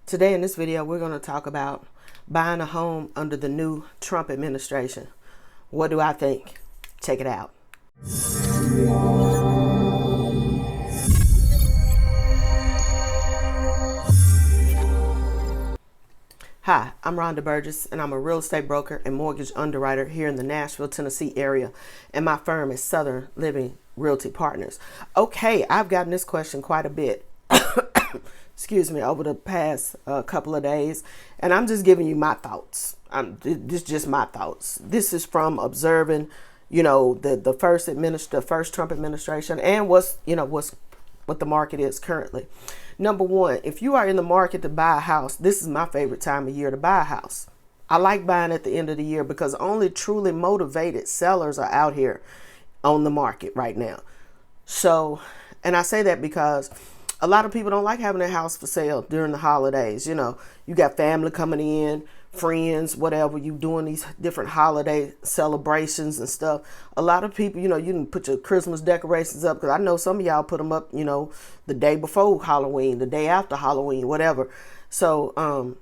Today in this video, we're going to talk about buying a home under the new Trump administration. What do I think? Check it out. Hi, I'm Rhonda Burgess, and I'm a real estate broker and mortgage underwriter here in the Nashville, Tennessee area, and my firm is Southern Living Realty Partners. Okay, I've gotten this question quite a bit. Excuse me, over the past couple of days, and I'm just giving you my thoughts. This is just my thoughts. This is from observing, the first Trump administration, and what the market is currently. Number one, if you are in the market to buy a house, this is my favorite time of year to buy a house. I like buying at the end of the year because only truly motivated sellers are out here on the market right now. So, and I say that because a lot of people don't like having their house for sale during the holidays. You got family coming in, friends, whatever, you doing these different holiday celebrations and stuff. A lot of people, you can put your Christmas decorations up, because I know some of y'all put them up, the day before Halloween, the day after Halloween, whatever. So,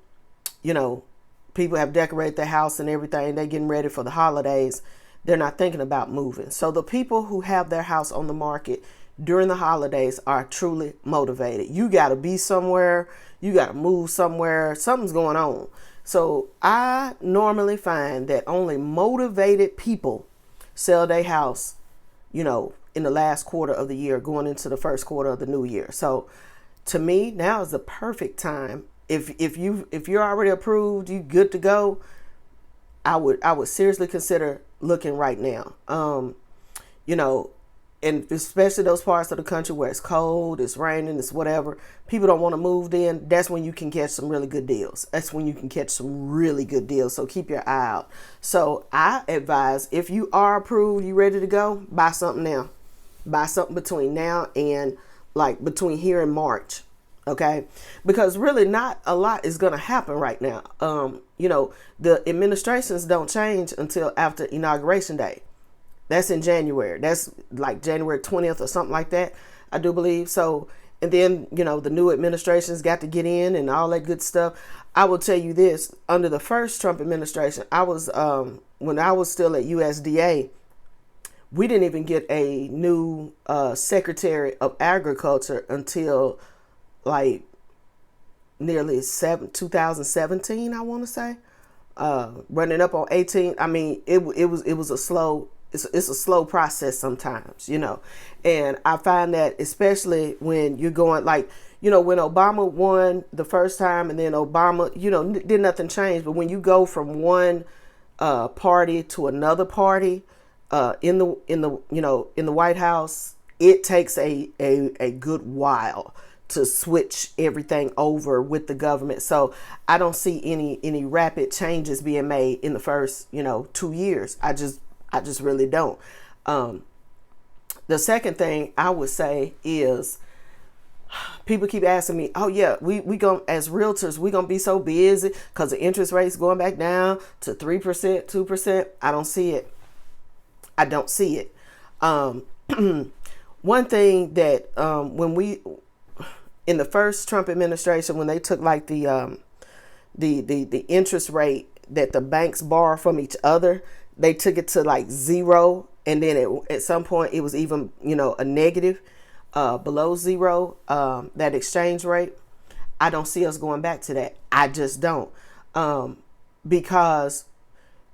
people have decorated their house and everything. They're getting ready for the holidays. They're not thinking about moving. So the people who have their house on the market during the holidays are truly motivated. You got to be somewhere. You got to move somewhere. Something's going on. So I normally find that only motivated people sell their house, in the last quarter of the year, going into the first quarter of the new year. So to me, now is the perfect time. If you're already approved, you good to go, I would seriously consider looking right now. And especially those parts of the country where it's cold, it's raining, it's whatever, people don't want to move then. That's when you can catch some really good deals. So keep your eye out. So I advise, if you are approved, you ready to go, buy something now. Buy something between now and between here and March. Okay, because really not a lot is going to happen right now. The administrations don't change until after Inauguration Day. That's in January. That's like January 20th or something like that, I do believe. So, and then, the new administration's got to get in and all that good stuff. I will tell you this, under the first Trump administration, when I was still at USDA, we didn't even get a new Secretary of Agriculture until nearly 2017, I want to say, running up on 18. I mean, it was a slow. It's a slow process sometimes, and I find that especially when you're going when Obama won the first time, and then Obama, did nothing change. But when you go from one party to another party in the White House, it takes a good while to switch everything over with the government. So I don't see any rapid changes being made in the first 2 years. I just really don't. The second thing I would say is, people keep asking me, oh yeah, we going as realtors, we gonna be so busy because the interest rates going back down to 3%, 2%. I don't see it. One thing that when in the first Trump administration, when they took the interest rate that the banks borrow from each other, they took it to zero, and then at some point it was even a negative, below zero, that exchange rate. I don't see us going back to that. I just don't, because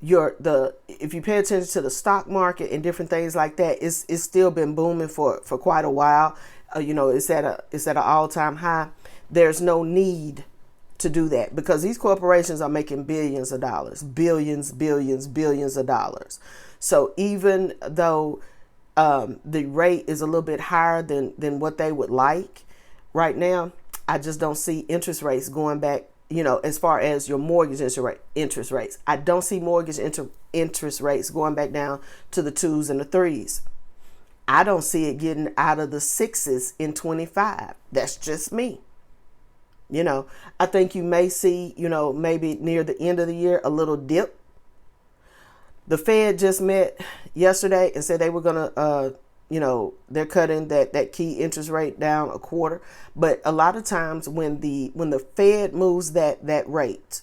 if you pay attention to the stock market and different things like that, it's still been booming for quite a while. It's at an all-time high. There's no need to do that because these corporations are making billions of dollars, billions of dollars. So even though the rate is a little bit higher than what they would like right now, I just don't see interest rates going back, as far as your mortgage interest rates. I don't see mortgage interest rates going back down to the 2s and the 3s. I don't see it getting out of the 6s in 25. That's just me. I think you may see, maybe near the end of the year, a little dip. The Fed just met yesterday and said they were going to they're cutting that key interest rate down a quarter. But a lot of times when the Fed moves that rate,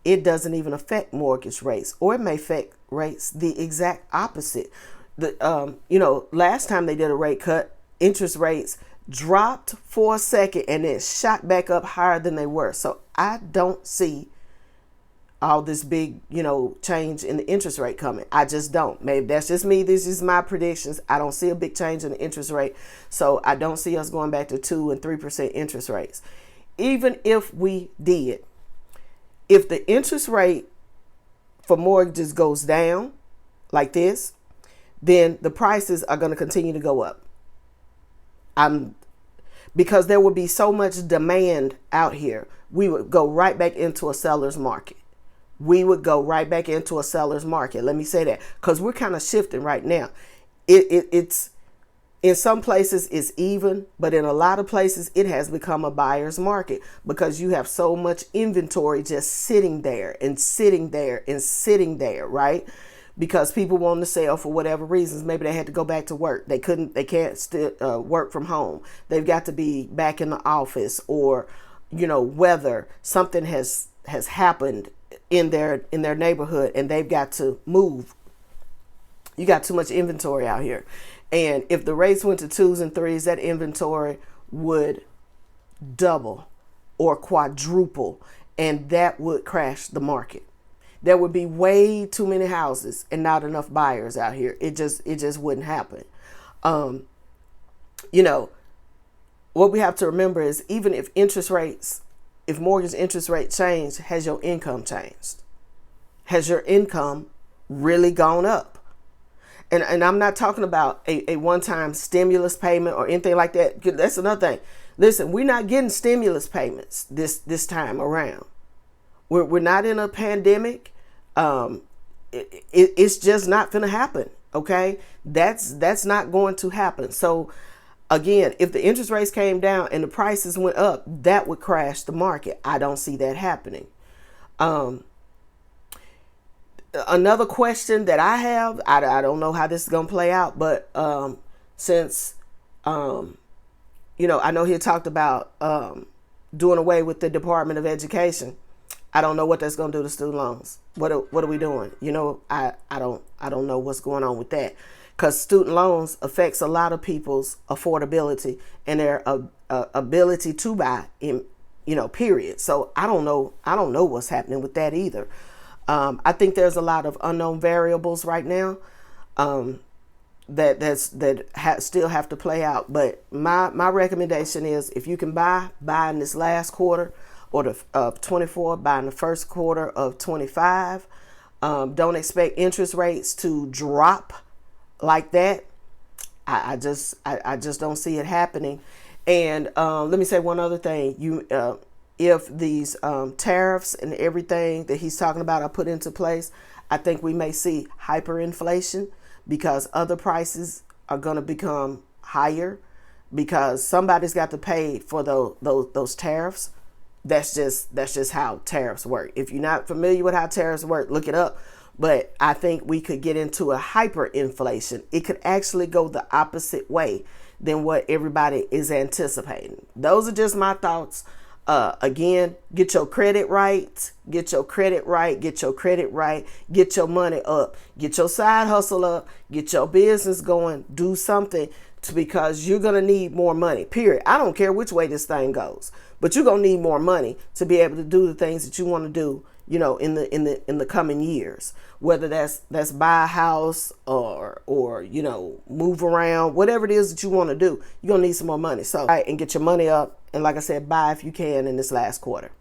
it doesn't even affect mortgage rates, or it may affect rates the exact opposite. Last time they did a rate cut, interest rates dropped for a second and then shot back up higher than they were. So I don't see all this big, change in the interest rate coming. I just don't. Maybe that's just me. This is my predictions. I don't see a big change in the interest rate. So I don't see us going back to 2 and 3% interest rates. Even if we did, if the interest rate for mortgages goes down like this, then the prices are going to continue to go up. Because there would be so much demand out here, we would go right back into a seller's market. Let me say that, because we're kind of shifting right now. It's in some places it's even, but in a lot of places it has become a buyer's market, because you have so much inventory just sitting there, right? Because people want to sell for whatever reasons. Maybe they had to go back to work. They can't still work from home. They've got to be back in the office, or, whether something has happened in their neighborhood and they've got to move. You got too much inventory out here. And if the rates went to 2s and 3s, that inventory would double or quadruple, and that would crash the market. There would be way too many houses and not enough buyers out here. It just wouldn't happen. What we have to remember is, even if mortgage interest rate change, has your income changed? Has your income really gone up? And I'm not talking about a one-time stimulus payment or anything like that. That's another thing. Listen, we're not getting stimulus payments this time around. We're not in a pandemic. It's just not going to happen. Okay, that's not going to happen. So again, if the interest rates came down and the prices went up, that would crash the market. I don't see that happening. Another question that I have, I don't know how this is going to play out, but since, I know he talked about doing away with the Department of Education. I don't know what that's going to do to student loans. What are we doing? I don't know what's going on with that, because student loans affects a lot of people's affordability and their ability to buy, period. So I don't know what's happening with that either. I think there's a lot of unknown variables right now that still have to play out. But my recommendation is, if you can buy in this last quarter of 24, buy in the first quarter of 25. Don't expect interest rates to drop like that. I just don't see it happening. And let me say one other thing. If these tariffs and everything that he's talking about are put into place, I think we may see hyperinflation, because other prices are going to become higher, because somebody's got to pay for those tariffs. That's just how tariffs work. If you're not familiar with how tariffs work, look it up. But I think we could get into a hyperinflation. It could actually go the opposite way than what everybody is anticipating. Those are just my thoughts. Again, get your credit right, get your money up, get your side hustle up, get your business going, do something because you're going to need more money, period. I don't care which way this thing goes, but you're going to need more money to be able to do the things that you want to do, in the coming years, whether that's buy a house or move around, whatever it is that you want to do, you're going to need some more money. So, and get your money up. And like I said, buy if you can in this last quarter.